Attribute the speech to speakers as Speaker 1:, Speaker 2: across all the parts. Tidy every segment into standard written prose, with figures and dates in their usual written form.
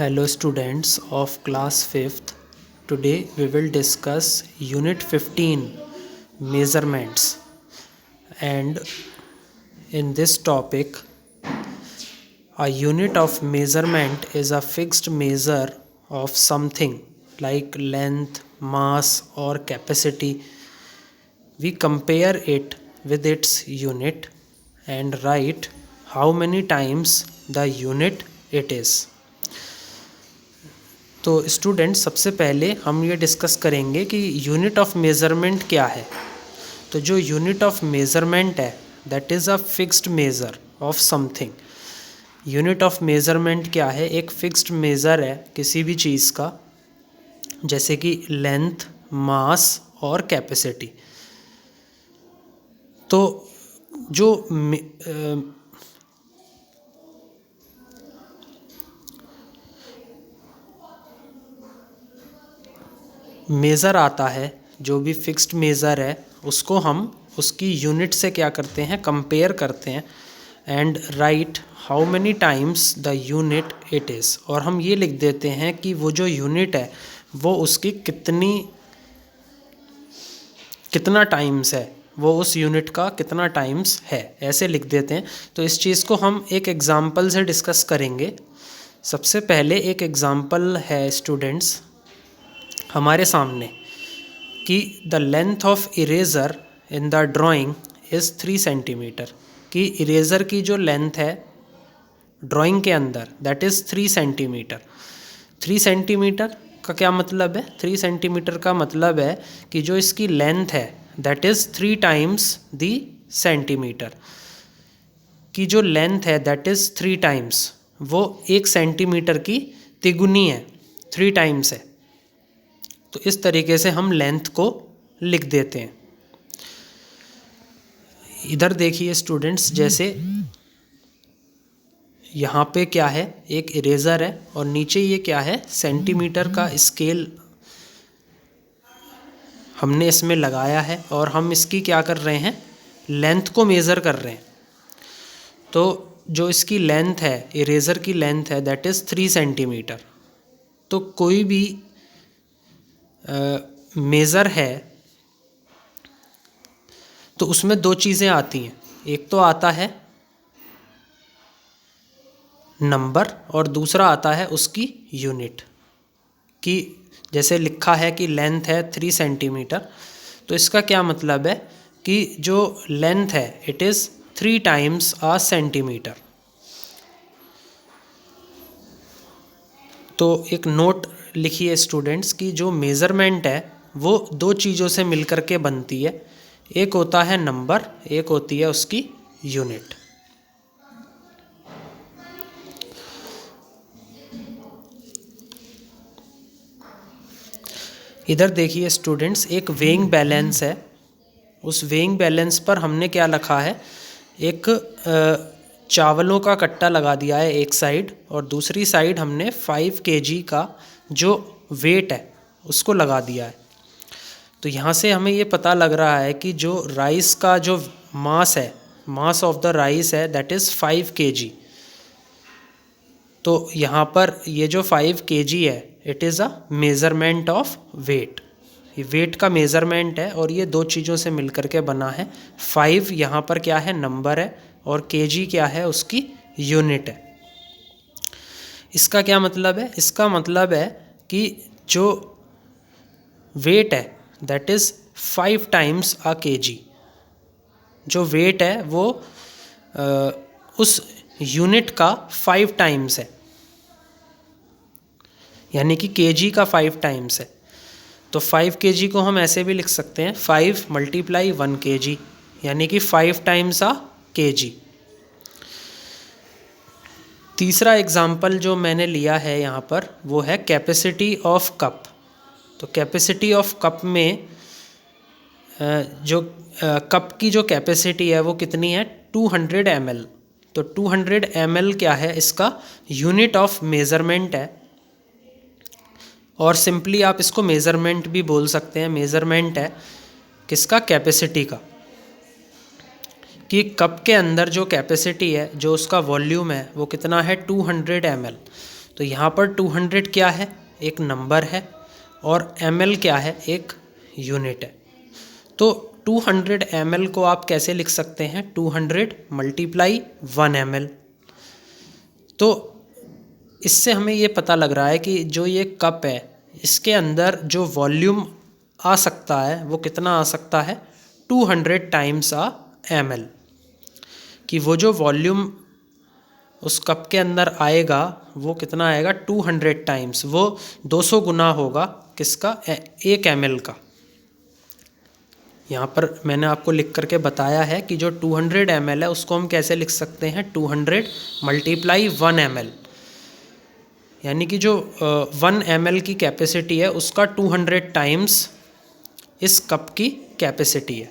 Speaker 1: Hello students of class 5th. Today we will discuss unit 15 measurements, and in this topic a unit of measurement is a fixed measure of something like length, mass or capacity. We compare it with its unit and write how many times the unit it is. तो student सबसे पहले हम ये discuss करेंगे कि unit of measurement क्या है। तो जो यूनिट ऑफ मेज़रमेंट है that is a fixed measure of something. Unit of measurement क्या है? एक फिक्स्ड मेज़र है किसी भी चीज़ का, जैसे कि लेंथ, मास और कैपेसिटी। तो जो मेज़र आता है, जो भी फिक्स्ड मेज़र है, उसको हम उसकी यूनिट से क्या करते हैं, कंपेयर करते हैं and right how many times the unit it is. और हम ये लिख देते हैं कि वो जो यूनिट है वो उसकी कितना टाइम्स है, वो उस यूनिट का कितना टाइम्स है, ऐसे लिख देते हैं। तो इस चीज़ को हम एक एग्ज़ाम्पल से डिस्कस करेंगे। सबसे पहले एक एग्ज़ाम्पल है स्टूडेंट्स हमारे सामने कि the length of eraser in the drawing is 3 centimetre. कि इरेज़र की जो लेंथ है ड्राइंग के अंदर दैट इज़ 3 सेंटीमीटर। 3 सेंटीमीटर का क्या मतलब है? 3 सेंटीमीटर का मतलब है कि जो इसकी लेंथ है that is 3 times the centimetre. की जो लेंथ है दैट इज़ 3 टाइम्स, वो 1 सेंटीमीटर की तिगुनी है, 3 टाइम्स है। तो इस तरीके से हम लेंथ को लिख देते हैं। इधर देखिए स्टूडेंट्स, जैसे यहाँ पे क्या है, एक इरेज़र है और नीचे ये क्या है, सेंटीमीटर का स्केल हमने इसमें लगाया है और हम इसकी क्या कर रहे हैं, लेंथ को मेज़र कर रहे हैं। तो जो इसकी लेंथ है, इरेज़र की लेंथ है दैट इज़ 3 सेंटीमीटर। तो कोई भी मेज़र है तो उसमें दो चीज़ें आती हैं। एक तो आता है नंबर और दूसरा आता है उसकी यूनिट। कि जैसे लिखा है कि लेंथ है 3 सेंटीमीटर, तो इसका क्या मतलब है कि जो लेंथ है it is 3 times a centimetre. तो एक नोट लिखिए स्टूडेंट्स कि जो मेज़रमेंट है वो दो चीज़ों से मिलकर के बनती है। एक होता है नंबर, एक होती है उसकी यूनिट। इधर देखिए स्टूडेंट्स, एक वेइंग बैलेंस है। उस वेइंग बैलेंस पर हमने क्या रखा है, एक चावलों का कट्टा लगा दिया है एक साइड, और दूसरी साइड हमने 5 kg का जो वेट है उसको लगा दिया है। तो यहाँ से हमें ये पता लग रहा है कि जो राइस का जो मास है, मास ऑफ द राइस है दैट इज़ 5 kg। तो यहाँ पर ये जो 5 kg है it is a measurement of weight. ये वेट का मेज़रमेंट है और ये दो चीज़ों से मिलकर के बना है। 5 यहाँ पर क्या है, नंबर है, और kg क्या है, उसकी यूनिट है। इसका क्या मतलब है? इसका मतलब है कि जो वेट है that is 5 times a kg। जो वेट है वो उस यूनिट का 5 टाइम्स है, यानी कि kg का 5 टाइम्स है। तो 5 kg को हम ऐसे भी लिख सकते हैं 5 × 1 kg, यानी कि 5 टाइम्स आ kg। तीसरा एग्जाम्पल जो मैंने लिया है यहाँ पर वो है कैपेसिटी ऑफ कप। तो कैपेसिटी ऑफ कप में जो कप की जो कैपेसिटी है वो कितनी है, 200 ml। तो 200 ml क्या है, इसका यूनिट ऑफ मेज़रमेंट है। और सिंपली आप इसको मेज़रमेंट भी बोल सकते हैं। मेज़रमेंट है किसका, कैपेसिटी का। कि कप के अंदर जो कैपेसिटी है, जो उसका वॉल्यूम है वो कितना है, 200 ml। तो तो यहाँ पर 200 क्या है, एक नंबर है, और ml क्या है, एक यूनिट है। तो 200 ml को आप कैसे लिख सकते हैं, 200 मल्टीप्लाई 1 ml। तो इससे हमें ये पता लग रहा है कि जो ये कप है इसके अंदर जो वॉल्यूम आ सकता है वो कितना आ सकता है, 200 टाइम्स आ ml। कि वो जो वॉल्यूम उस कप के अंदर आएगा वो कितना आएगा, 200 टाइम्स, वो 200 गुना होगा किसका, 1 ml का। यहाँ पर मैंने आपको लिख करके बताया है कि जो 200 ml है उसको हम कैसे लिख सकते हैं, 200 मल्टीप्लाई 1 ml, यानी कि जो 1 ml की कैपेसिटी है उसका 200 टाइम्स इस कप की कैपेसिटी है।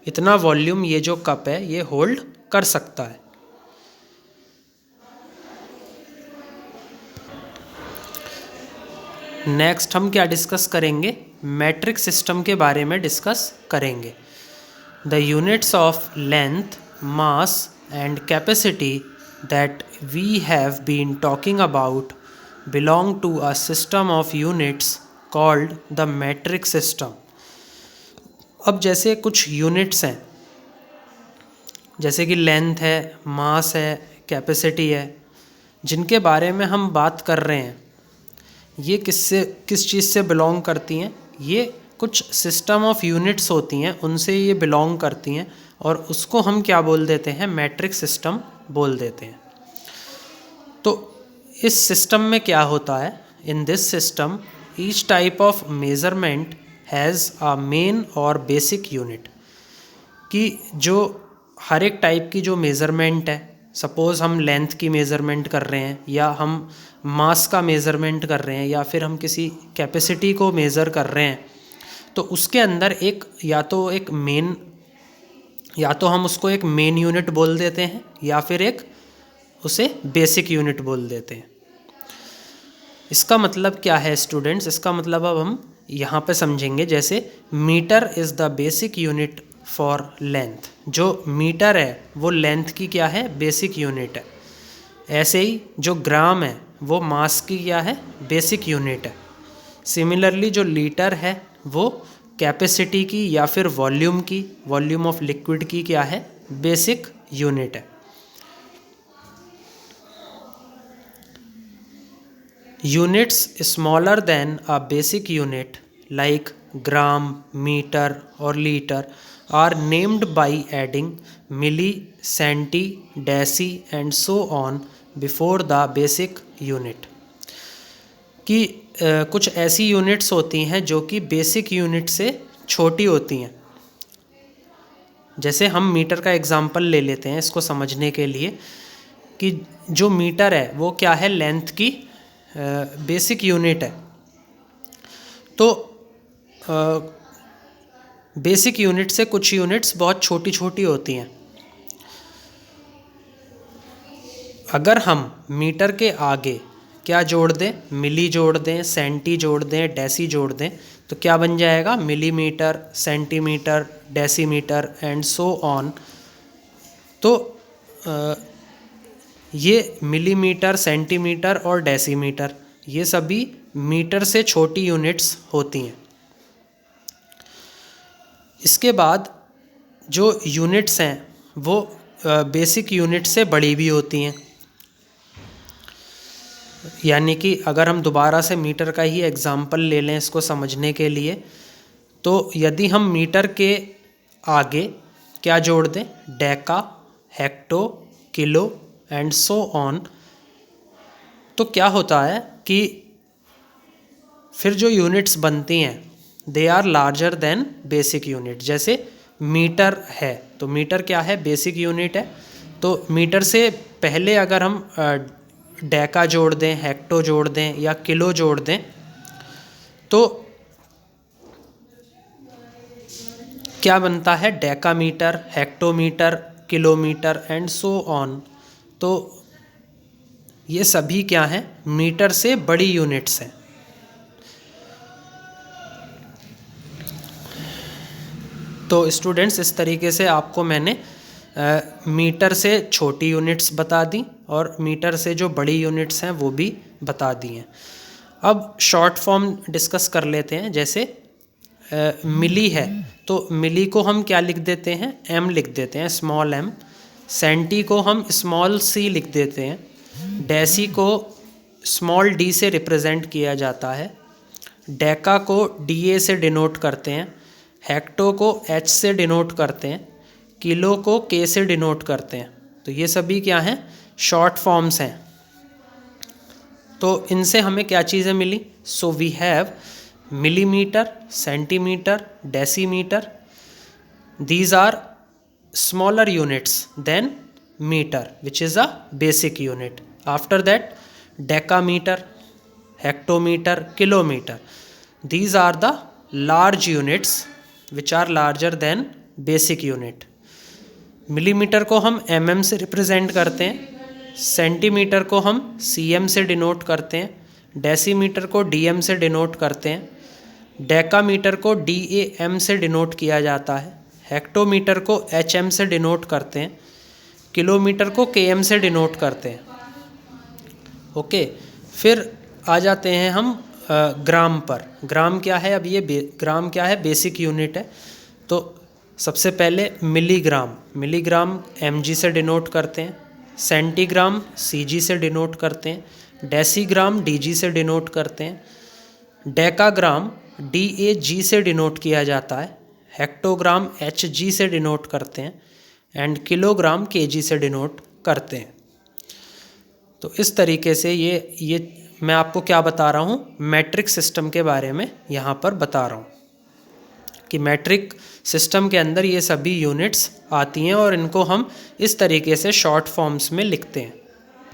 Speaker 1: इतना वॉल्यूम ये जो कप है ये होल्ड कर सकता है। नेक्स्ट हम क्या डिस्कस करेंगे, मैट्रिक सिस्टम के बारे में डिस्कस करेंगे। The units of length, mass and capacity that we have been talking about belong to a system of units called the metric system. अब जैसे कुछ यूनिट्स हैं, जैसे कि लेंथ है, मास है, कैपेसिटी है, जिनके बारे में हम बात कर रहे हैं, ये किस चीज़ से बिलोंग करती हैं, ये कुछ सिस्टम ऑफ यूनिट्स होती हैं उनसे ये बिलोंग करती हैं, और उसको हम क्या बोल देते हैं, मैट्रिक सिस्टम बोल देते हैं। तो इस सिस्टम में क्या होता है, in this system each type of measurement has a main और बेसिक यूनिट। कि जो हर एक टाइप की जो मेज़रमेंट है, सपोज़ हम लेंथ की मेज़रमेंट कर रहे हैं, या हम मास का मेज़रमेंट कर रहे हैं, या फिर हम किसी कैपेसिटी को मेज़र कर रहे हैं, तो उसके अंदर एक या तो हम उसको एक मेन यूनिट बोल देते हैं, या फिर एक उसे बेसिक यूनिट बोल देते हैं। इसका मतलब क्या है स्टूडेंट्स, इसका मतलब अब हम यहाँ पे समझेंगे। जैसे metre is the basic unit for length, जो मीटर है वो लेंथ की क्या है, बेसिक यूनिट है। ऐसे ही जो ग्राम है वो मास की क्या है, बेसिक यूनिट है। सिमिलरली जो लीटर है वो कैपेसिटी की या फिर वॉल्यूम ऑफ लिक्विड की क्या है, बेसिक यूनिट है। Units smaller than a basic unit like gram, metre और litre are named by adding milli, centi, deci and so on before the basic unit. कि कुछ ऐसी यूनिट्स होती हैं जो कि बेसिक यूनिट से छोटी होती हैं। जैसे हम मीटर का एग्जांपल ले लेते हैं इसको समझने के लिए, कि जो मीटर है वो क्या है, लेंथ की बेसिक यूनिट है। तो बेसिक यूनिट से कुछ यूनिट्स बहुत छोटी छोटी होती हैं। अगर हम मीटर के आगे क्या जोड़ दें, मिली जोड़ दें, सेंटी जोड़ दें, डेसी जोड़ दें, तो क्या बन जाएगा, millimetre, centimetre, decimetre and so on. तो ये मिलीमीटर, सेंटीमीटर और डेसीमीटर ये सभी मीटर से छोटी यूनिट्स होती हैं। इसके बाद जो यूनिट्स हैं वो बेसिक यूनिट से बड़ी भी होती हैं। यानी कि अगर हम दोबारा से मीटर का ही एग्जाम्पल ले लें इसको समझने के लिए, तो यदि हम मीटर के आगे क्या जोड़ दें, Deka, hecto, kilo and so on, तो क्या होता है कि फिर जो यूनिट्स बनती हैं they are larger than basic unit. जैसे मीटर है तो मीटर क्या है, बेसिक यूनिट है। तो मीटर से पहले अगर हम डेका जोड़ दें, हेक्टो जोड़ दें या किलो जोड़ दें, तो क्या बनता है, decametre, hectometre, kilometre and so on. तो ये सभी क्या हैं, मीटर से बड़ी यूनिट्स हैं। तो स्टूडेंट्स इस तरीके से आपको मैंने मीटर से छोटी यूनिट्स बता दी और मीटर से जो बड़ी यूनिट्स हैं वो भी बता दी हैं। अब शॉर्ट फॉर्म डिस्कस कर लेते हैं। जैसे मिली है तो मिली को हम क्या लिख देते हैं, एम लिख देते हैं, स्मॉल एम। सेंटी को हम स्मॉल सी लिख देते हैं। डेसी को स्मॉल डी से रिप्रेजेंट किया जाता है। डेका को डीए से डिनोट करते हैं। हेक्टो को एच से डिनोट करते हैं। किलो को के से डिनोट करते हैं। तो ये सभी क्या हैं, शॉर्ट फॉर्म्स हैं। तो इनसे हमें क्या चीज़ें मिली, so we have millimetre, centimetre, decimetre. These are smaller units than meter, which is a basic unit. After that, decameter, hectometer, kilometer. These are the large units which are larger than basic unit. Millimetre को हम mm से represent करते हैं। Centimetre को हम cm से denote करते हैं। डेसीमीटर को dm से डिनोट करते हैं। डेकामीटर को DAM से डिनोट किया जाता है। हेक्टोमीटर को HM से डिनोट करते हैं। किलोमीटर को KM से डिनोट करते हैं। ओके, फिर आ जाते हैं हम ग्राम पर। ग्राम क्या है, अब ये ग्राम क्या है, बेसिक यूनिट है। तो सबसे पहले मिलीग्राम, मिलीग्राम mg से डिनोट करते हैं। सेंटीग्राम cg से डिनोट करते हैं। डेसीग्राम dg से डिनोट करते हैं। डेकाग्राम DAG से डिनोट किया जाता है। हेक्टोग्राम HG से डिनोट करते हैं एंड किलोग्राम KG से डिनोट करते हैं। तो इस तरीके से ये मैं आपको क्या बता रहा हूँ, मैट्रिक सिस्टम के बारे में यहाँ पर बता रहा हूँ कि मैट्रिक सिस्टम के अंदर ये सभी यूनिट्स आती हैं और इनको हम इस तरीके से शॉर्ट फॉर्म्स में लिखते हैं।